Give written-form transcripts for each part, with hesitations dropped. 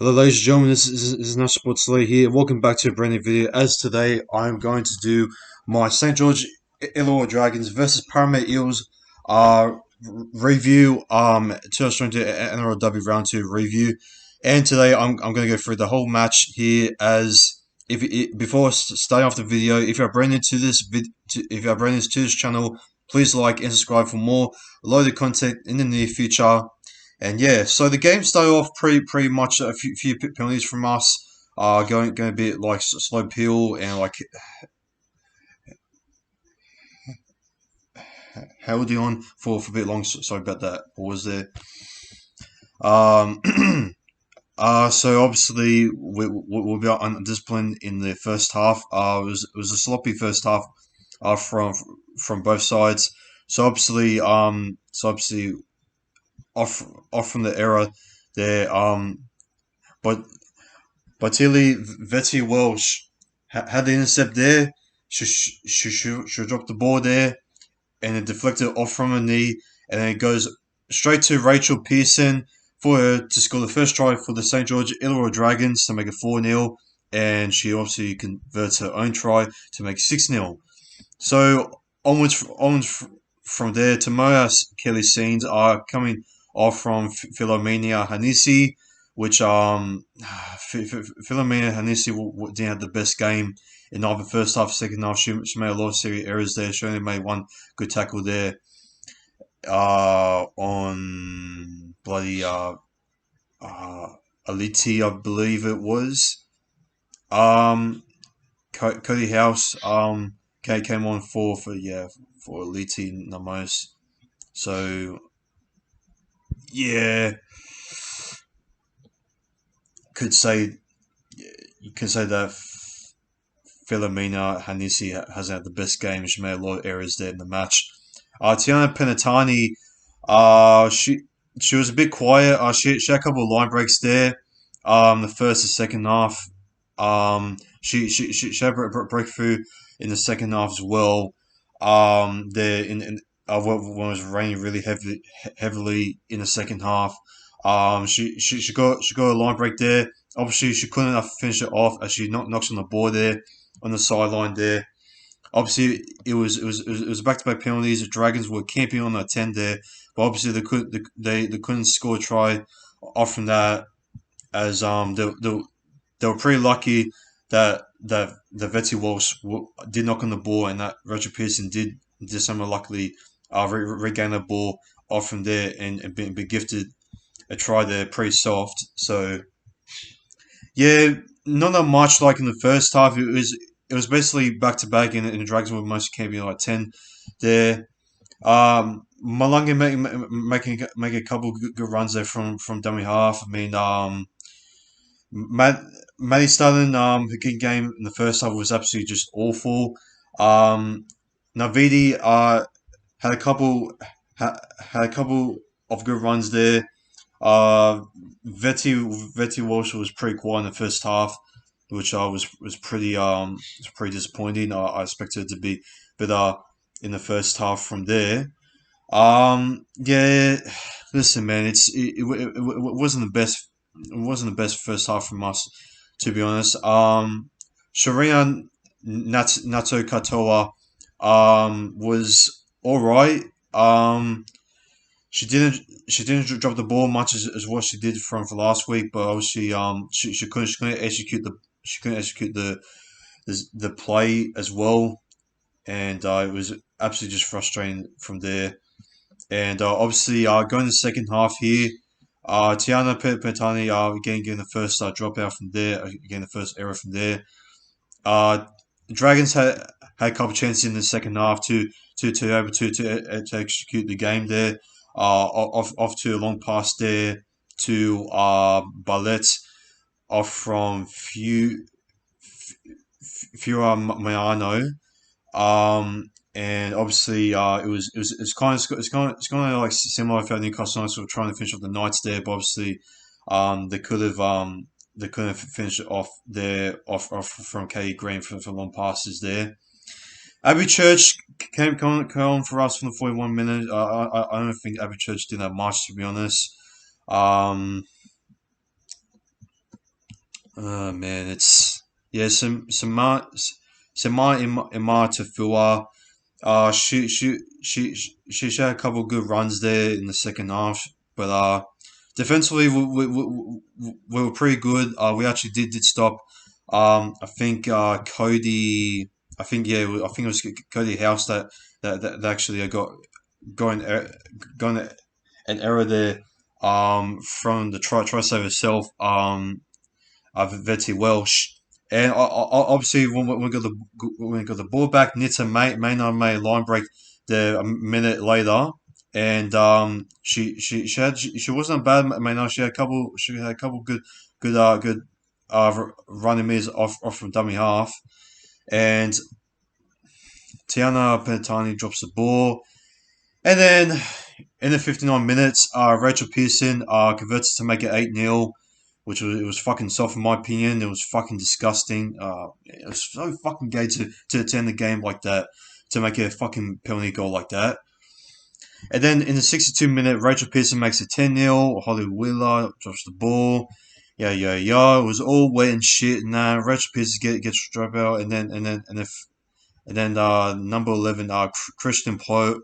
Hello ladies and gentlemen, this is Nash Sports Lee here. Welcome back to a brand new video. As today I'm going to do my St. George Illawarra Dragons versus Parramatta Eels review, 2022 NRLW round 2 review. And today I'm going to go through the whole match here. As before starting off the video, if you're brand new to this channel, please like and subscribe for more loaded content in the near future. And yeah, so the game started off pretty much a few penalties from us. Going a bit like slow peel and like holding on for a bit long. Sorry about that. Pause there. Um, so obviously we'll be undisciplined in the first half. It was a sloppy first half. From both sides. So obviously off from the era there. But Tilly Vetty Welsh had the intercept there. She dropped the ball there, and it deflected off from her knee, and then it goes straight to Rachel Pearson for her to score the first try for the St. George Illawarra Dragons to make it 4-0, and she obviously converts her own try to make 6-0. So onwards from there, Tamoya Kelly scenes are coming off from Philomena Hanisi, which Philomena Hanisi didn't have the best game in either first half, second half. She made a lot of serious errors there. She only made one good tackle there on bloody Aliti, I believe it was. Cody House came on for Aliti Namos. So yeah, could say you could say that Philomena Hanisi hasn't had the best game. She made a lot of errors there in the match. Tiana Penatani, she was a bit quiet. She had a couple of line breaks there. The first and second half. She had a breakthrough in the second half as well. There when it was raining really heavily in the second half. She got a line break there. Obviously, she couldn't finish it off as she knocks on the board there on the sideline there. Obviously, it was back to back penalties. The Dragons were camping on that 10 there, but obviously they couldn't score a try off from that, as they were pretty lucky that Vetty Walsh did knock on the ball, and that Roger Pearson did somewhat luckily regain the ball off from there and be gifted a try there pretty soft. So yeah, not that much like in the first half. It was basically back to back, and the Dragons were mostly camping like 10 there. Malunga making a couple good runs there from dummy half. I mean, Matty Stalin, her good game in the first half was absolutely just awful. Navidi had a couple had a couple of good runs there. Vetty Walsh was pretty quiet in the first half, which was pretty disappointing. I expected it to be better in the first half from there. Yeah, listen, man, it wasn't the best. It wasn't the best first half from us, to be honest. Sharina Nato Katoa was all right. She didn't drop the ball much as what she did from for last week, but obviously she couldn't execute the play as well, and it was absolutely just frustrating from there. And obviously going to the second half here, Tiana Petani again getting the first dropout from there, again the first error from there. Uh, Dragons had a couple of chances in the second half to able to execute the game there. Off to a long pass there to Ballet, off from Fura Mayano. And obviously, it's kind of like similar for Newcastle Knights were trying to finish off the Knights there, but obviously, they couldn't finish it off there off from Katie Green for long passes there. Abbey Church came on for us from the 41 minutes. I don't think Abbey Church did that much, to be honest. Um, Man, it's yeah. Some Imar Tafua. She had a couple of good runs there in the second half, but defensively we were pretty good. We actually did stop. I think Cody. I think yeah. I think it was Cody House that actually got going going an error there. From the try save itself. Vetty Welsh. And obviously, when we got the ball back, Nita Maynard made a line break there a minute later, and she wasn't a bad Maynard. She had a couple good running meters off from dummy half, and Tiana Penatani drops the ball, and then in the 59 minutes, Rachel Pearson converts to make it 8-0, which was fucking soft in my opinion. It was fucking disgusting. It was so fucking gay to end the game like that, to make a fucking penalty goal like that. And then in the 62-minute, Rachel Pearson makes it 10-0. Holly Wheeler drops the ball. Yeah. It was all wet and shit. Nah, Rachel Pearson gets dropped out, and then number 11, Christian Poe,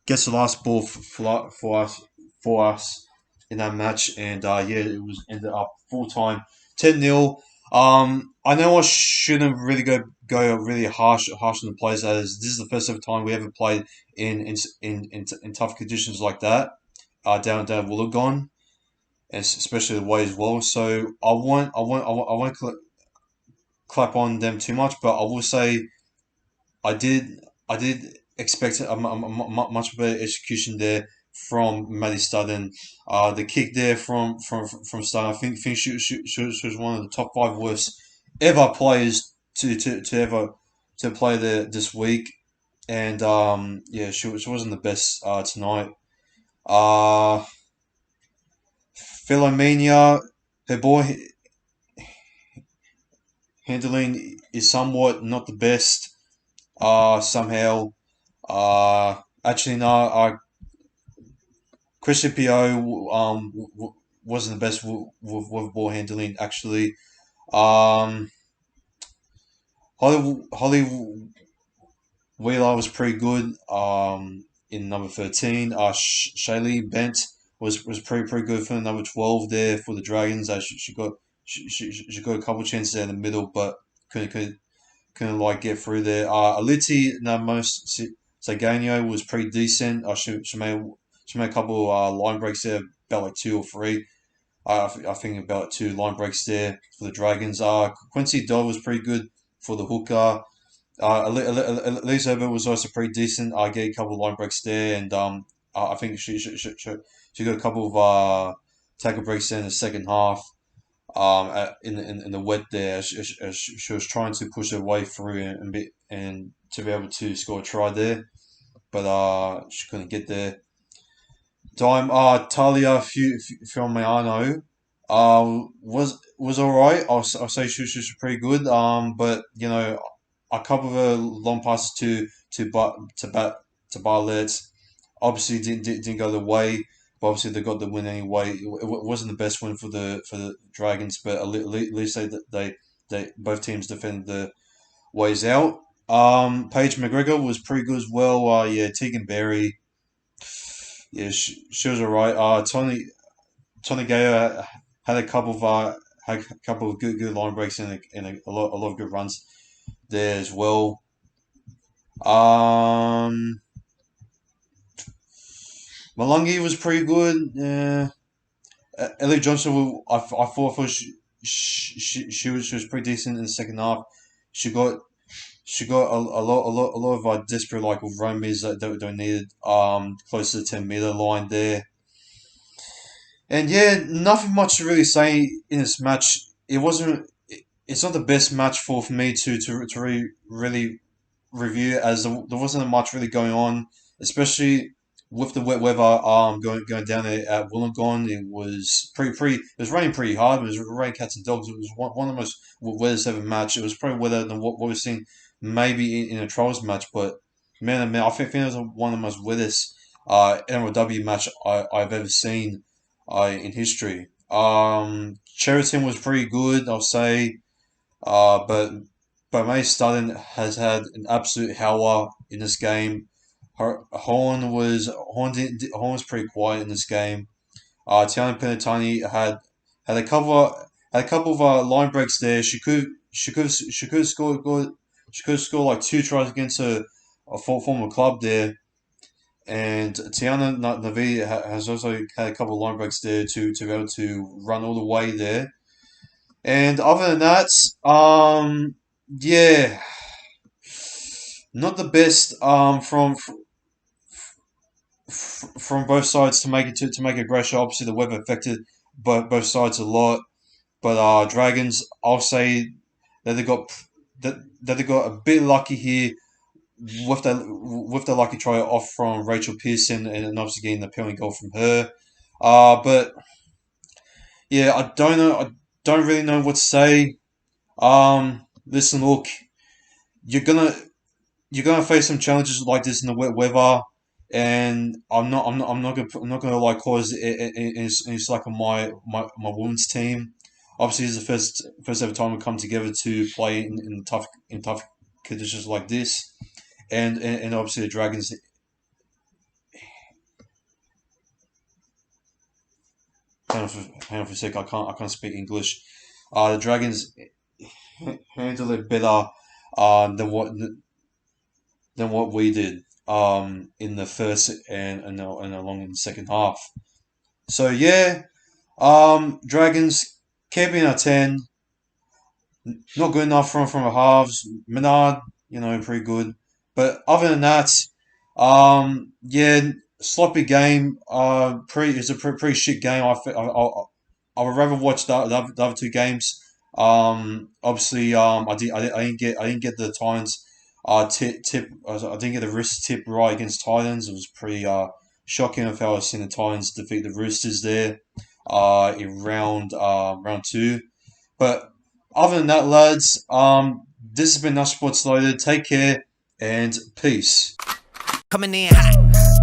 gets the last ball for us in that match, and yeah, it was ended up full time 10-0. I know I shouldn't really go really harsh on the players, as this is the first ever time we ever played in tough conditions like that. Down Wollongong, and especially the way as well. So I won't clap on them too much, but I will say I did expect much better execution there from Maddie Studden. The kick there from Studden, I think she was one of the top five worst ever players to ever to play there this week, and yeah, she wasn't the best tonight. Uh, Philomenia, her ball handling is somewhat not the best. Somehow. Actually, no. Christian Pio wasn't the best with ball handling. Actually, um, Holly Wheeler was pretty good. In number 13, Shaylee Bent was pretty good for number 12 there for the Dragons. She got a couple chances there in the middle, but couldn't like get through there. Aliti Namos Saganio was pretty decent. She made a couple line breaks there, about like two or three. I think about two line breaks there for the Dragons. Quincy Dodd was pretty good for the hooker. Elise Herbert was also pretty decent. I gave a couple of line breaks there, and I think she got a couple of tackle breaks there in the second half. In the wet there, she was trying to push her way through and to be able to score a try there, but she couldn't get there. Talia Fiumiano was alright. I'll say she was pretty good. But a couple of long passes to Barlett obviously didn't go the way. But obviously they got the win anyway. It wasn't the best win for the Dragons, but at least they both teams defended the ways out. Paige McGregor was pretty good as well. Yeah, Tegan Berry, yeah, she was alright. Tony Gayer had a couple of good line breaks and a lot of good runs there as well. Um, Malungi was pretty good. Yeah. Ellie Johnson, I thought she was pretty decent in the second half. She got she got a lot of desperate like roamers that needed close to the 10 meter line there. And yeah, nothing much to really say in this match. It wasn't. It's not the best match for me to really review, as there wasn't much really going on, especially with the wet weather. Going down there at Wollongong, it was pretty. It was raining pretty hard. It was raining cats and dogs. It was one of the most wettest ever match. It was probably wetter than what we've seen maybe in a trials match. But man, oh man, I think it was one of the most wettest NRLW match I've ever seen in history. Sheraton was pretty good, I'll say. But May Studden has had an absolute howler in this game. Horn was pretty quiet in this game. Tiana Penatani had a couple of line breaks there. She could have scored good. She could have scored like two tries against a former club there. And Tiana Navi has also had a couple of line breaks there to be able to run all the way there. And other than that, yeah, not the best from both sides to make it to make it great shot. Obviously, the weather affected both sides a lot. But Dragons, I'll say that they got a bit lucky here with the lucky try off from Rachel Pearson and obviously getting the penalty goal from her. But yeah, I don't know. I don't really know what to say. Listen, look, you're gonna you're gonna face some challenges like this in the wet weather, and I'm not gonna like cause any slack on my women's team. Obviously, this is the first ever time we come together to play in tough conditions like this, and obviously the Dragons. Hang on for a sec. I can't speak English. The Dragons handle it better than what we did in the first and along in the second half. So yeah, Dragons keeping a 10, not good enough from the halves. Menard, pretty good, but other than that, yeah, sloppy game. It's a pretty shit game. I would rather watch the other two games. Obviously, I didn't get the Titans tip. I didn't get the Roosters tip right against Titans. It was pretty shocking of how I seen the Titans defeat the Roosters there in round two. But other than that, lads, this has been Us Sports Loaded. Take care and peace. Coming in hot.